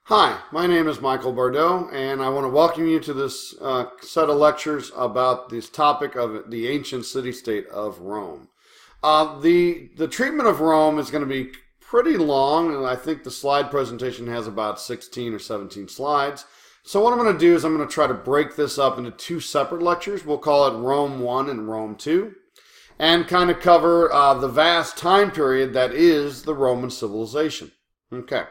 Hi, my name is Michael Bardot, and I want to welcome you to this set of lectures about this topic of the ancient city-state of Rome. The treatment of Rome is going to be pretty long, and I think the slide presentation has about 16 or 17 slides. So what I'm going to do is I'm going to try to break this up into two separate lectures. We'll call it Rome 1 and Rome 2, and kind of cover the vast time period that is the Roman civilization. Okay.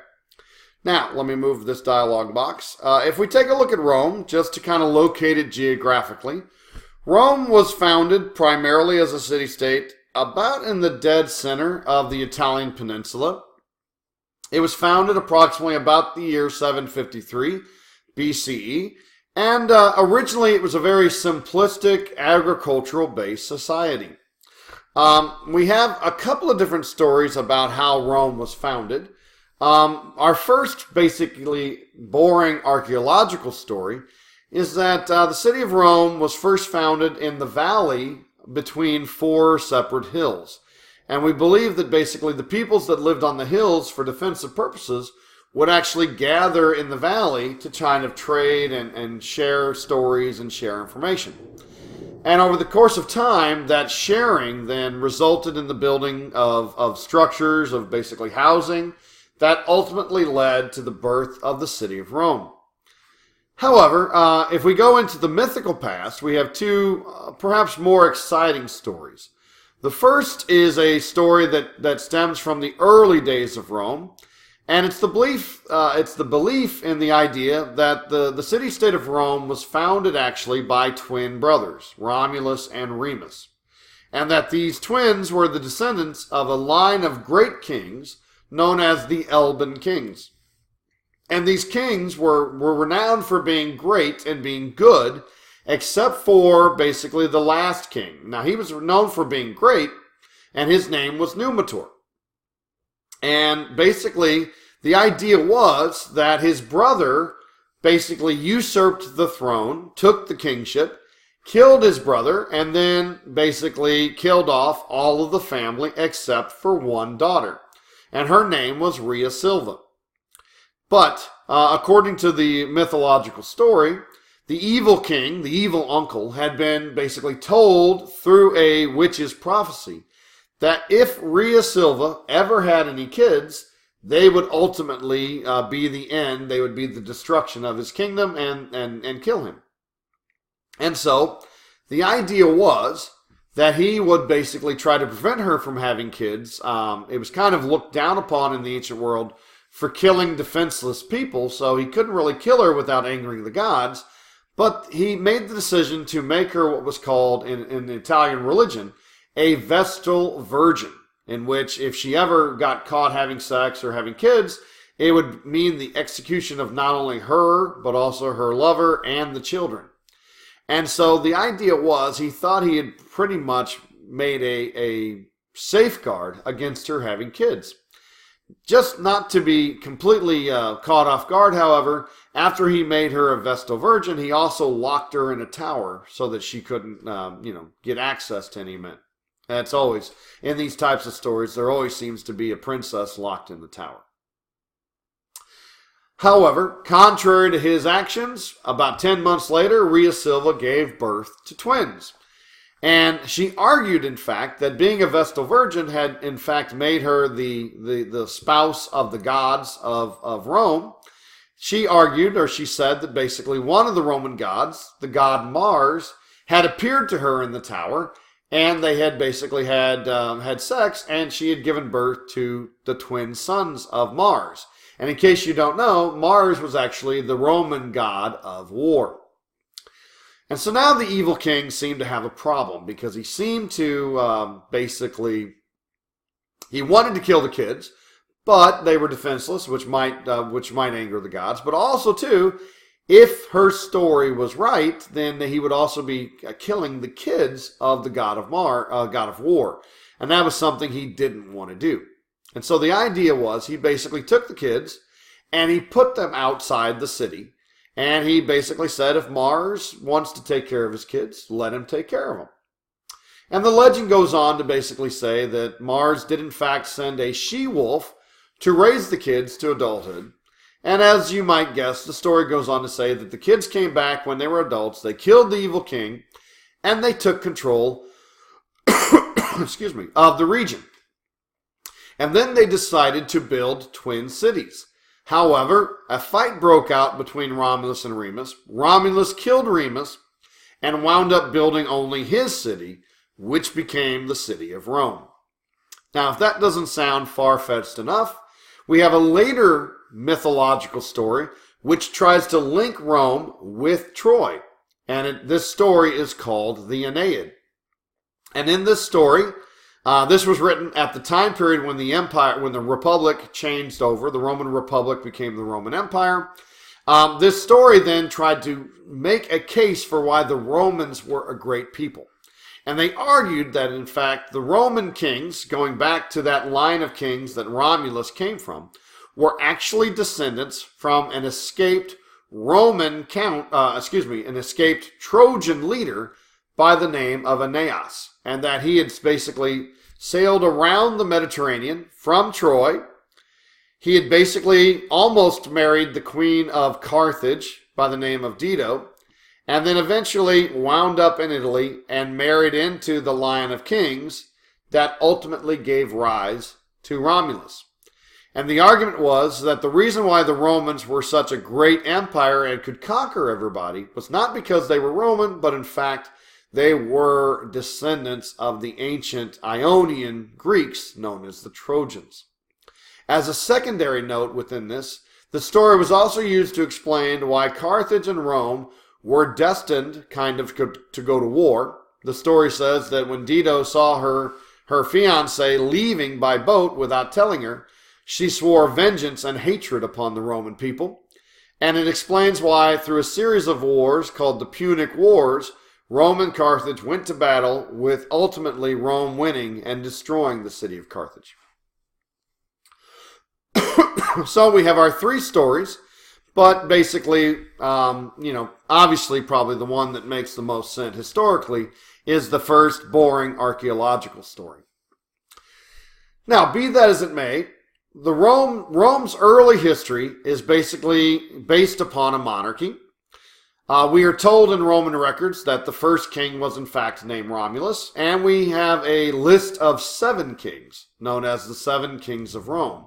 Now, let me move this dialog box. If we take a look at Rome, just to kind of locate it geographically, Rome was founded primarily as a city-state about in the dead center of the Italian peninsula. It was founded approximately about the year 753 BCE, and originally it was a very simplistic agricultural-based society. We have a couple of different stories about how Rome was founded. Our first basically boring archaeological story is that the city of Rome was first founded in the valley between four separate hills. And we believe that basically the peoples that lived on the hills for defensive purposes would actually gather in the valley to kind of trade and share stories and share information. And over the course of time, that sharing then resulted in the building of structures, of basically housing, that ultimately led to the birth of the city of Rome. However, if we go into the mythical past, we have two perhaps more exciting stories. The first is a story that stems from the early days of Rome, and it's the belief in the idea that the city-state of Rome was founded actually by twin brothers, Romulus and Remus, and that these twins were the descendants of a line of great kings known as the Elban kings. And these kings were renowned for being great and being good, except for basically the last king. Now, he was known for being great, and his name was Numitor. And basically, the idea was that his brother basically usurped the throne, took the kingship, killed his brother, and then basically killed off all of the family except for one daughter. And her name was Rhea Silva. But, according to the mythological story, the evil king, the evil uncle, had been basically told through a witch's prophecy that if Rhea Silva ever had any kids, they would ultimately be the end, they would be the destruction of his kingdom and kill him. And so, the idea was that he would basically try to prevent her from having kids. It was kind of looked down upon in the ancient world for killing defenseless people, so he couldn't really kill her without angering the gods. But he made the decision to make her what was called, in the Italian religion, a Vestal Virgin, in which if she ever got caught having sex or having kids, it would mean the execution of not only her, but also her lover and the children. And so the idea was he thought he had pretty much made a safeguard against her having kids. Just not to be completely caught off guard, however, after he made her a Vestal Virgin, he also locked her in a tower so that she couldn't, get access to any men. That's always, in these types of stories, there always seems to be a princess locked in the tower. However, contrary to his actions, about 10 months later, Rhea Silva gave birth to twins. And she argued, in fact, that being a Vestal Virgin had, in fact, made her the spouse of the gods of Rome. She argued, or she said, that basically one of the Roman gods, the god Mars, had appeared to her in the tower, and they had basically had sex, and she had given birth to the twin sons of Mars. And in case you don't know, Mars was actually the Roman god of war. And so now the evil king seemed to have a problem because he seemed to he wanted to kill the kids, but they were defenseless, which might anger the gods. But also, too, if her story was right, then he would also be killing the kids of the god of god of war. And that was something he didn't want to do. And so the idea was he basically took the kids and he put them outside the city. And he basically said, if Mars wants to take care of his kids, let him take care of them. And the legend goes on to basically say that Mars did in fact send a she-wolf to raise the kids to adulthood. And as you might guess, the story goes on to say that the kids came back when they were adults, they killed the evil king, and they took control excuse me, of the region. And then they decided to build twin cities. However, a fight broke out between Romulus and Remus. Romulus killed Remus and wound up building only his city, which became the city of Rome. Now, if that doesn't sound far-fetched enough, we have a later mythological story which tries to link Rome with Troy. And this story is called the Aeneid. And in this story, this was written at the time period when the Republic changed over. The Roman Republic became the Roman Empire. This story then tried to make a case for why the Romans were a great people. And they argued that, in fact, the Roman kings, going back to that line of kings that Romulus came from, were actually descendants from an escaped an escaped Trojan leader by the name of Aeneas, and that he had basically sailed around the Mediterranean from Troy. He had basically almost married the queen of Carthage by the name of Dido, and then eventually wound up in Italy and married into the line of kings that ultimately gave rise to Romulus. And the argument was that the reason why the Romans were such a great empire and could conquer everybody was not because they were Roman, but in fact they were descendants of the ancient Ionian Greeks known as the Trojans. As a secondary note within this, the story was also used to explain why Carthage and Rome were destined to go to war. The story says that when Dido saw her fiancé leaving by boat without telling her, she swore vengeance and hatred upon the Roman people. And it explains why, through a series of wars called the Punic Wars, Rome and Carthage went to battle, with ultimately Rome winning and destroying the city of Carthage. So we have our three stories, but basically, obviously probably the one that makes the most sense historically is the first boring archaeological story. Now, be that as it may, Rome's early history is basically based upon a monarchy. We are told in Roman records that the first king was in fact named Romulus, and we have a list of 7 kings, known as the 7 kings of Rome.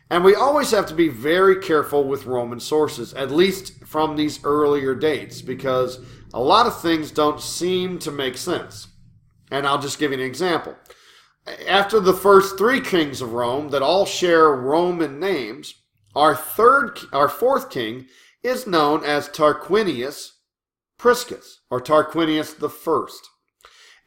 And we always have to be very careful with Roman sources, at least from these earlier dates, because a lot of things don't seem to make sense. And I'll just give you an example. After the first 3 kings of Rome that all share Roman names, our fourth king is known as Tarquinius Priscus, or Tarquinius the First.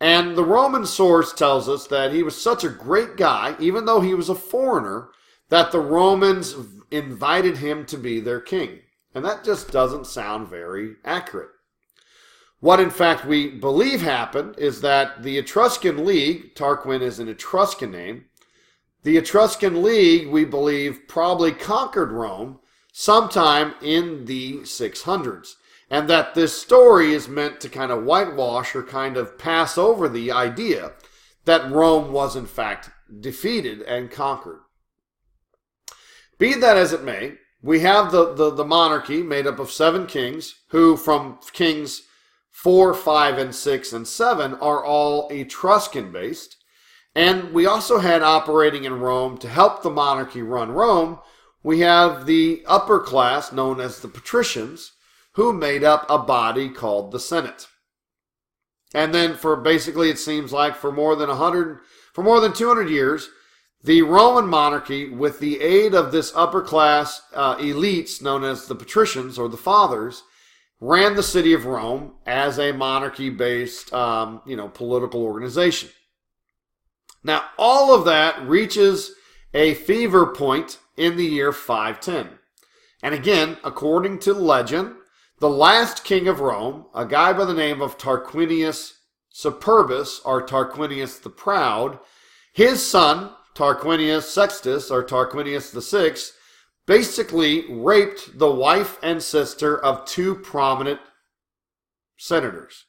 And the Roman source tells us that he was such a great guy, even though he was a foreigner, that the Romans invited him to be their king. And that just doesn't sound very accurate. What in fact we believe happened is that the Etruscan League, Tarquin is an Etruscan name, the Etruscan League, we believe, probably conquered Rome sometime in the 600s. And that this story is meant to kind of whitewash or kind of pass over the idea that Rome was in fact defeated and conquered. Be that as it may, we have the monarchy made up of 7 kings, who from kings 4, 5, and 6, and 7 are all Etruscan-based. And we also had operating in Rome to help the monarchy run Rome, we have the upper class known as the patricians, who made up a body called the Senate. And then it seems like for more than 200 years, the Roman monarchy, with the aid of this upper class elites known as the patricians or the fathers, ran the city of Rome as a monarchy-based, political organization. Now, all of that reaches a fever point in the year 510. And again, according to legend, the last king of Rome, a guy by the name of Tarquinius Superbus, or Tarquinius the Proud, his son, Tarquinius Sextus, or Tarquinius the Sixth, basically raped the wife and sister of 2 prominent senators.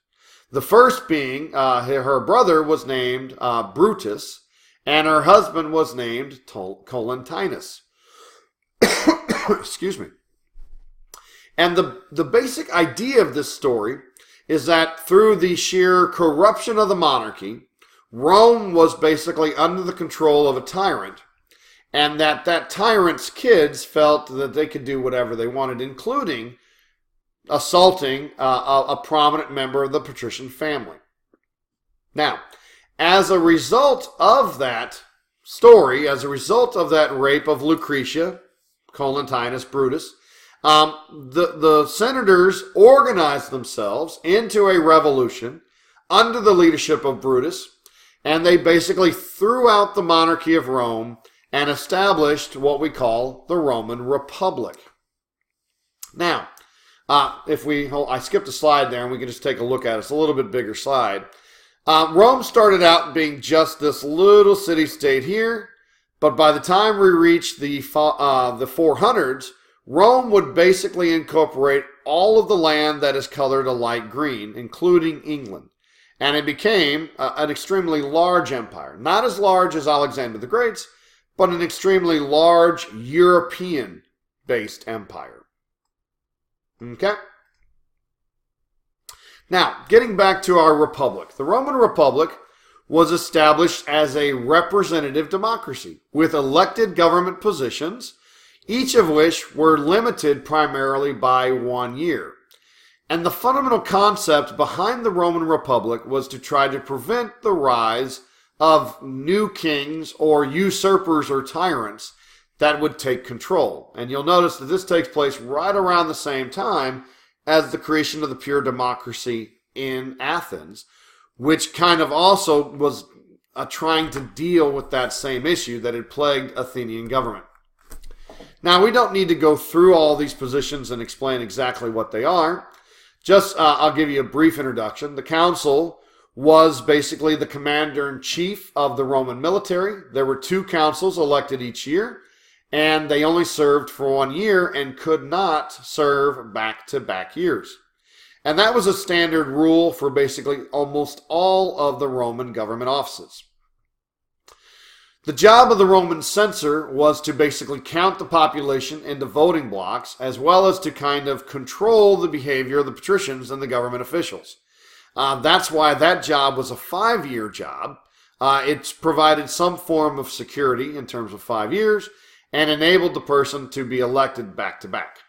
The first being, her brother was named Brutus, and her husband was named Colentinus. Excuse me. And the basic idea of this story is that through the sheer corruption of the monarchy, Rome was basically under the control of a tyrant, and that tyrant's kids felt that they could do whatever they wanted, including assaulting a prominent member of the patrician family. Now, as a result of that story, as a result of that rape of Lucretia, Titus Brutus, the senators organized themselves into a revolution under the leadership of Brutus, and they basically threw out the monarchy of Rome and established what we call the Roman Republic. Now, I skipped a slide there, and we can just take a look at it. It's a little bit bigger slide. Rome started out being just this little city-state here, but by the time we reached the 400s, Rome would basically incorporate all of the land that is colored a light green, including England. And it became an extremely large empire. Not as large as Alexander the Great's, but an extremely large European-based empire. Okay? Now, getting back to our republic. The Roman Republic was established as a representative democracy with elected government positions, each of which were limited primarily by 1 year. And the fundamental concept behind the Roman Republic was to try to prevent the rise of new kings or usurpers or tyrants that would take control. And you'll notice that this takes place right around the same time as the creation of the pure democracy in Athens, which kind of also was trying to deal with that same issue that had plagued Athenian government. Now, we don't need to go through all these positions and explain exactly what they are. Just, I'll give you a brief introduction. The council was basically the commander-in-chief of the Roman military. There were 2 councils elected each year, and they only served for 1 year and could not serve back-to-back years. And that was a standard rule for basically almost all of the Roman government offices. The job of the Roman censor was to basically count the population into voting blocks, as well as to kind of control the behavior of the patricians and the government officials. That's why that job was a 5-year job. It's provided some form of security in terms of 5 years and enabled the person to be elected back to back.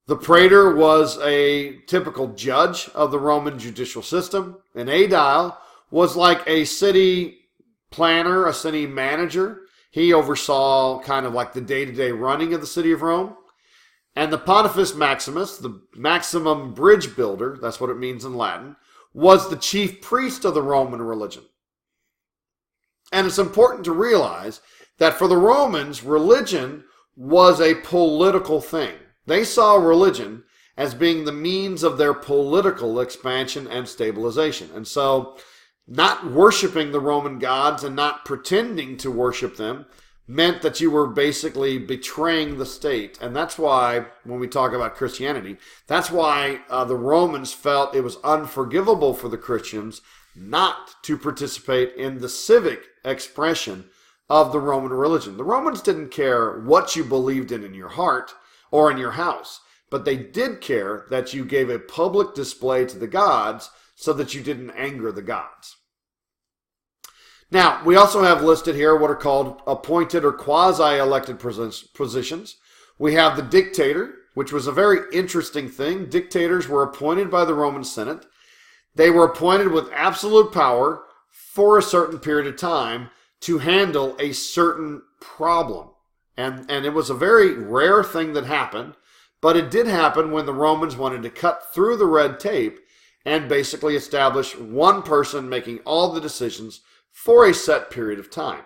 The praetor was a typical judge of the Roman judicial system. An aedile was like a city planner, a city manager. He oversaw kind of like the day-to-day running of the city of Rome. And the Pontifex Maximus, the maximum bridge builder, that's what it means in Latin, was the chief priest of the Roman religion. And it's important to realize that for the Romans, religion was a political thing. They saw religion as being the means of their political expansion and stabilization. And so, not worshiping the Roman gods and not pretending to worship them meant that you were basically betraying the state. And that's why, when we talk about Christianity, that's why the Romans felt it was unforgivable for the Christians not to participate in the civic expression of the Roman religion. The Romans didn't care what you believed in your heart or in your house, but they did care that you gave a public display to the gods so that you didn't anger the gods. Now, we also have listed here what are called appointed or quasi-elected positions. We have the dictator, which was a very interesting thing. Dictators were appointed by the Roman Senate. They were appointed with absolute power for a certain period of time to handle a certain problem. And it was a very rare thing that happened, but it did happen when the Romans wanted to cut through the red tape and basically establish one person making all the decisions for a set period of time.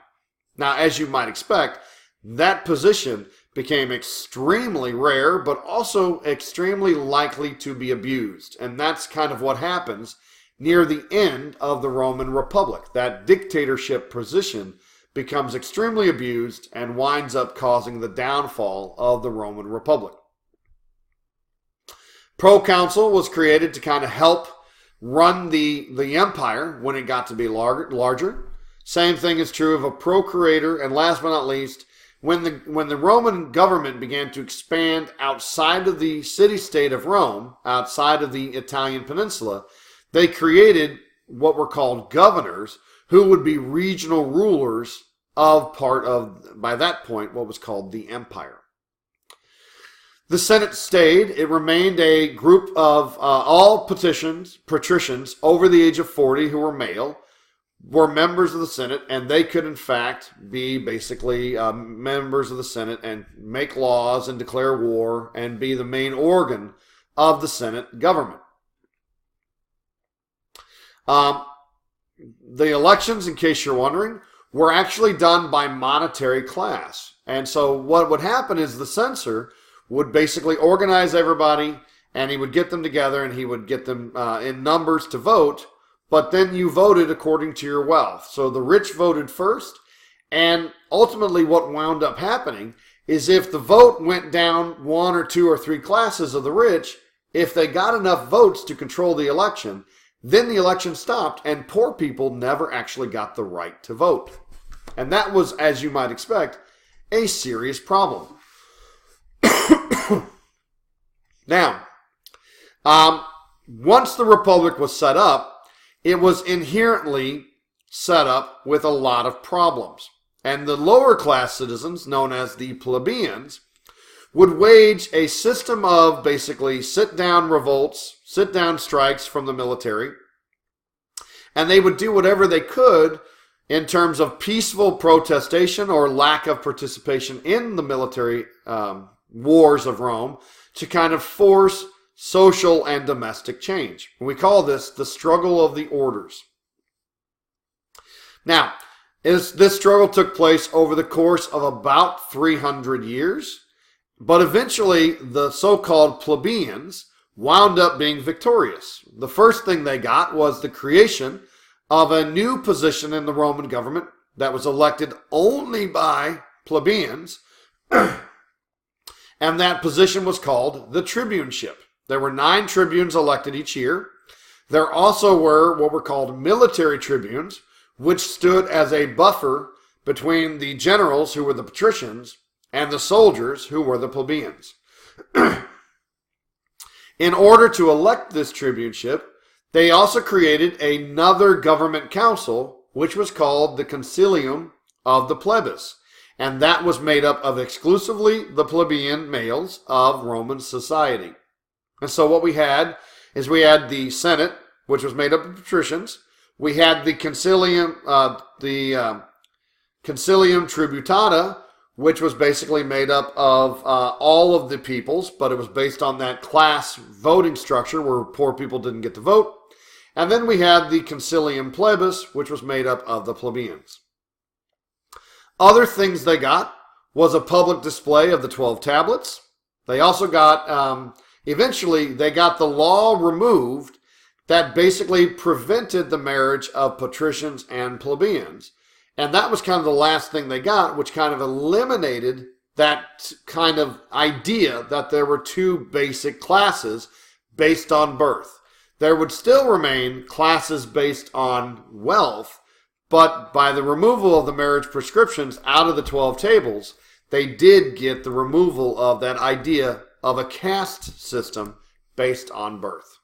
Now, as you might expect, that position became extremely rare, but also extremely likely to be abused. And that's kind of what happens near the end of the Roman Republic. That dictatorship position becomes extremely abused and winds up causing the downfall of the Roman Republic. Proconsul was created to kind of help run the empire when it got to be larger. Same thing is true of a procurator, and last but not least, when the Roman government began to expand outside of the city-state of Rome, outside of the Italian peninsula, they created what were called governors, who would be regional rulers of part of, by that point, what was called the empire. The Senate stayed. It remained a group of all patricians over the age of 40 who were male, were members of the Senate, and they could in fact be basically members of the Senate and make laws and declare war and be the main organ of the Senate government. The elections, in case you're wondering, were actually done by monetary class. And so what would happen is the censor would basically organize everybody, and he would get them together, and he would get them in numbers to vote, but then you voted according to your wealth. So the rich voted first, and ultimately what wound up happening is if the vote went down one or two or three classes of the rich, if they got enough votes to control the election, then the election stopped, and poor people never actually got the right to vote. And that was, as you might expect, a serious problem. Now, once the Republic was set up, it was inherently set up with a lot of problems. And the lower class citizens, known as the plebeians, would wage a system of basically sit-down revolts, sit-down strikes from the military, and they would do whatever they could in terms of peaceful protestation or lack of participation in the military wars of Rome to kind of force social and domestic change. We call this the struggle of the orders. Now, this struggle took place over the course of about 300 years, but eventually the so-called plebeians wound up being victorious. The first thing they got was the creation of a new position in the Roman government that was elected only by plebeians, and that position was called the tribuneship. There were 9 tribunes elected each year. There also were what were called military tribunes, which stood as a buffer between the generals, who were the patricians, and the soldiers, who were the plebeians. In order to elect this tribuneship, they also created another government council, which was called the Concilium of the Plebis, and that was made up of exclusively the plebeian males of Roman society. And so what we had is we had the Senate, which was made up of patricians. We had the Concilium Tributata, which was basically made up of all of the peoples, but it was based on that class voting structure where poor people didn't get to vote. And then we had the Concilium Plebis, which was made up of the plebeians. Other things they got was a public display of the 12 tablets. They also got, eventually, they got the law removed that basically prevented the marriage of patricians and plebeians. And that was kind of the last thing they got, which kind of eliminated that kind of idea that there were 2 basic classes based on birth. There would still remain classes based on wealth, but by the removal of the marriage prescriptions out of the 12 tables, they did get the removal of that idea of a caste system based on birth.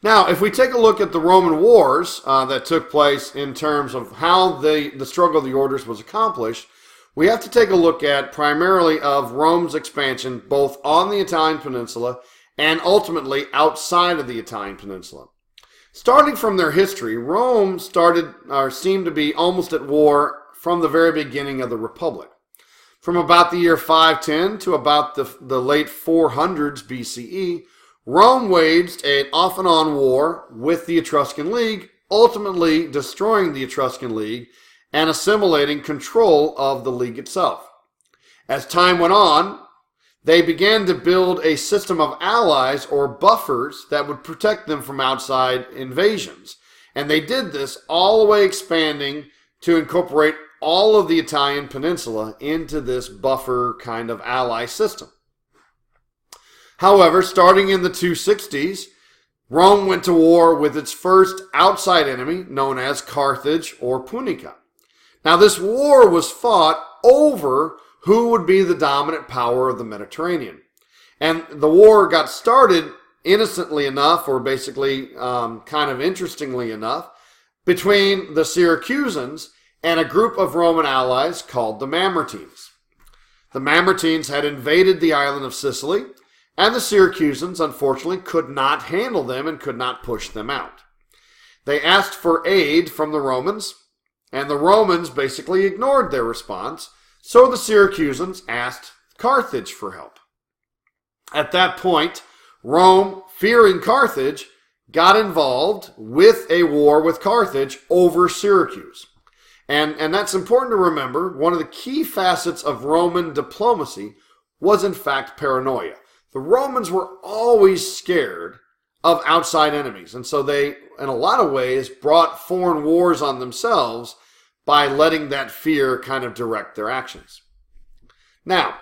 Now, if we take a look at the Roman wars that took place in terms of how the struggle of the orders was accomplished, we have to take a look at primarily of Rome's expansion both on the Italian peninsula and ultimately outside of the Italian peninsula. Starting from their history, Rome seemed to be almost at war from the very beginning of the Republic. From about the year 510 to about the late 400s BCE, Rome waged an off-and-on war with the Etruscan League, ultimately destroying the Etruscan League and assimilating control of the League itself. As time went on, they began to build a system of allies or buffers that would protect them from outside invasions. And they did this all the way expanding to incorporate all of the Italian peninsula into this buffer kind of ally system. However, starting in the 260s, Rome went to war with its first outside enemy, known as Carthage or Punica. Now, this war was fought over who would be the dominant power of the Mediterranean. And the war got started innocently enough, or basically kind of interestingly enough, between the Syracusans and a group of Roman allies called the Mamertines. The Mamertines had invaded the island of Sicily, and the Syracusans, unfortunately, could not handle them and could not push them out. They asked for aid from the Romans, and the Romans basically ignored their response, so the Syracusans asked Carthage for help. At that point, Rome, fearing Carthage, got involved with a war with Carthage over Syracuse. And that's important to remember. One of the key facets of Roman diplomacy was, in fact, paranoia. The Romans were always scared of outside enemies. And so they, in a lot of ways, brought foreign wars on themselves by letting that fear kind of direct their actions. Now,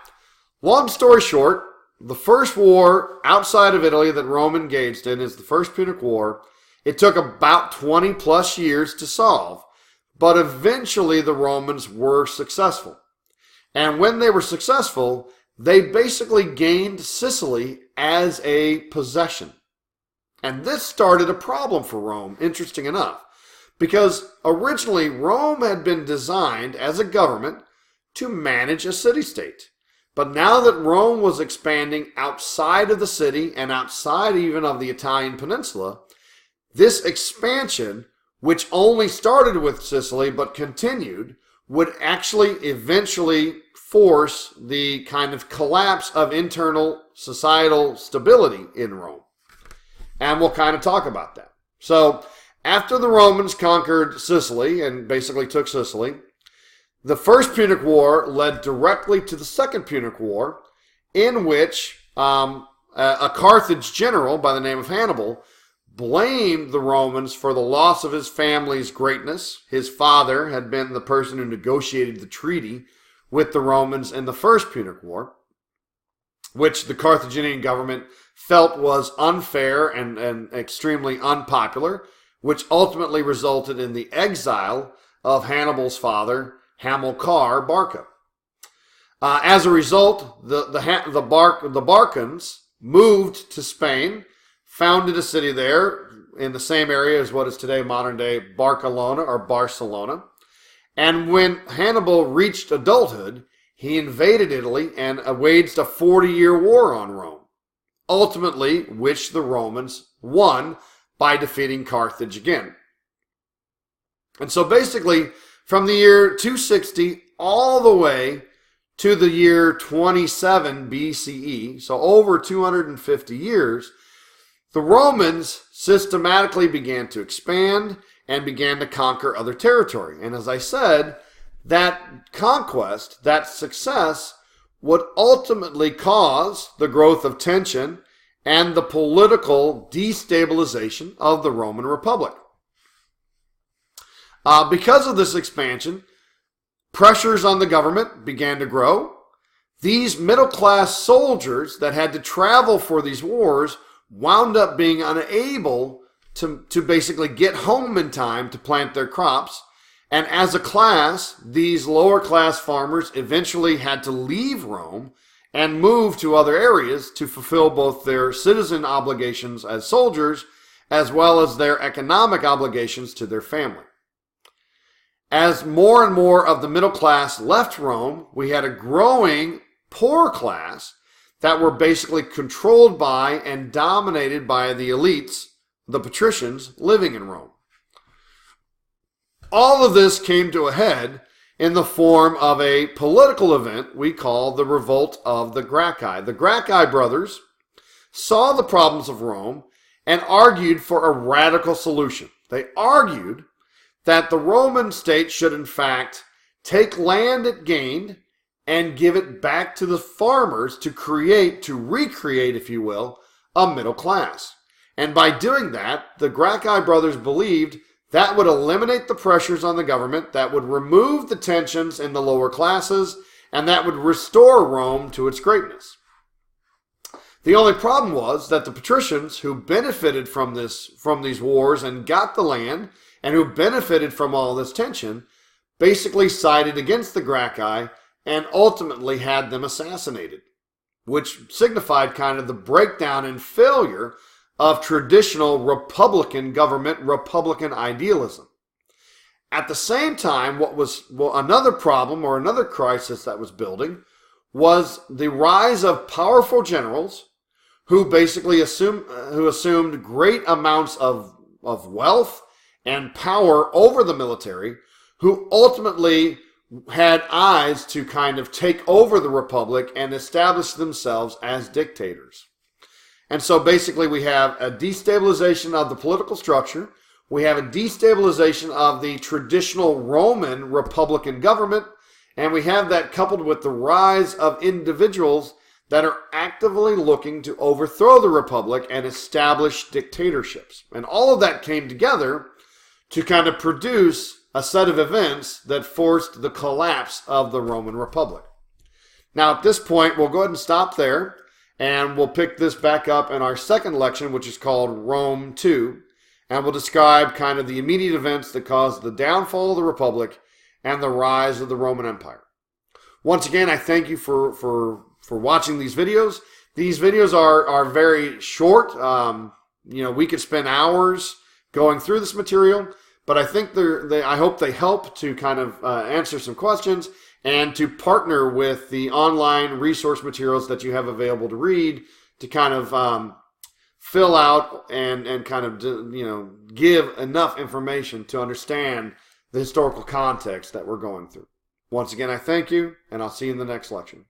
long story short, the first war outside of Italy that Rome engaged in is the First Punic War. It took about 20 plus years to solve, but eventually the Romans were successful. And when they were successful, they basically gained Sicily as a possession. And this started a problem for Rome, interesting enough, because originally Rome had been designed as a government to manage a city-state. But now that Rome was expanding outside of the city and outside even of the Italian peninsula, this expansion, which only started with Sicily but continued, would actually eventually force the kind of collapse of internal societal stability in Rome. And we'll kind of talk about that. So, after the Romans conquered Sicily and basically took Sicily, the First Punic War led directly to the Second Punic War, in which a Carthage general by the name of Hannibal blamed the Romans for the loss of his family's greatness. His father had been the person who negotiated the treaty with the Romans in the First Punic War, which the Carthaginian government felt was unfair and extremely unpopular, which ultimately resulted in the exile of Hannibal's father, Hamilcar Barca. As a result, the Barcans moved to Spain, founded a city there in the same area as what is today modern-day Barcelona or Barcelona. And when Hannibal reached adulthood, he invaded Italy and waged a 40-year war on Rome, ultimately which the Romans won by defeating Carthage again. And so basically, from the year 260 all the way to the year 27 BCE, so over 250 years, the Romans systematically began to expand and began to conquer other territory. And as I said, that conquest, that success, would ultimately cause the growth of tension and the political destabilization of the Roman Republic. Because of this expansion, pressures on the government began to grow. These middle-class soldiers that had to travel for these wars wound up being unable to basically get home in time to plant their crops. And as a class, these lower-class farmers eventually had to leave Rome and move to other areas to fulfill both their citizen obligations as soldiers as well as their economic obligations to their family. As more and more of the middle class left Rome, we had a growing poor class that were basically controlled by and dominated by the elites, the patricians, living in Rome. All of this came to a head in the form of a political event we call the Revolt of the Gracchi. The Gracchi brothers saw the problems of Rome and argued for a radical solution. They argued that the Roman state should in fact take land it gained and give it back to the farmers to recreate, if you will, a middle class. And by doing that, the Gracchi brothers believed that would eliminate the pressures on the government, that would remove the tensions in the lower classes, and that would restore Rome to its greatness. The only problem was that the patricians who benefited from these wars and got the land, and who benefited from all this tension, basically sided against the Gracchi and ultimately had them assassinated, which signified kind of the breakdown and failure of traditional Republican government, Republican idealism. At the same time, another problem or another crisis that was building was the rise of powerful generals who basically assumed great amounts of wealth and power over the military, who ultimately had eyes to kind of take over the republic and establish themselves as dictators. And so basically we have a destabilization of the political structure. We have a destabilization of the traditional Roman Republican government, and we have that coupled with the rise of individuals that are actively looking to overthrow the republic and establish dictatorships. And all of that came together to kind of produce a set of events that forced the collapse of the Roman Republic. Now, at this point, we'll go ahead and stop there, and we'll pick this back up in our second lection, which is called Rome II, and we'll describe kind of the immediate events that caused the downfall of the Republic and the rise of the Roman Empire. Once again, I thank you for watching these videos. These videos are very short. We could spend hours going through this material, but I think I hope they help to kind of answer some questions and to partner with the online resource materials that you have available to read to kind of fill out and kind of give enough information to understand the historical context that we're going through. Once again, I thank you, and I'll see you in the next lecture.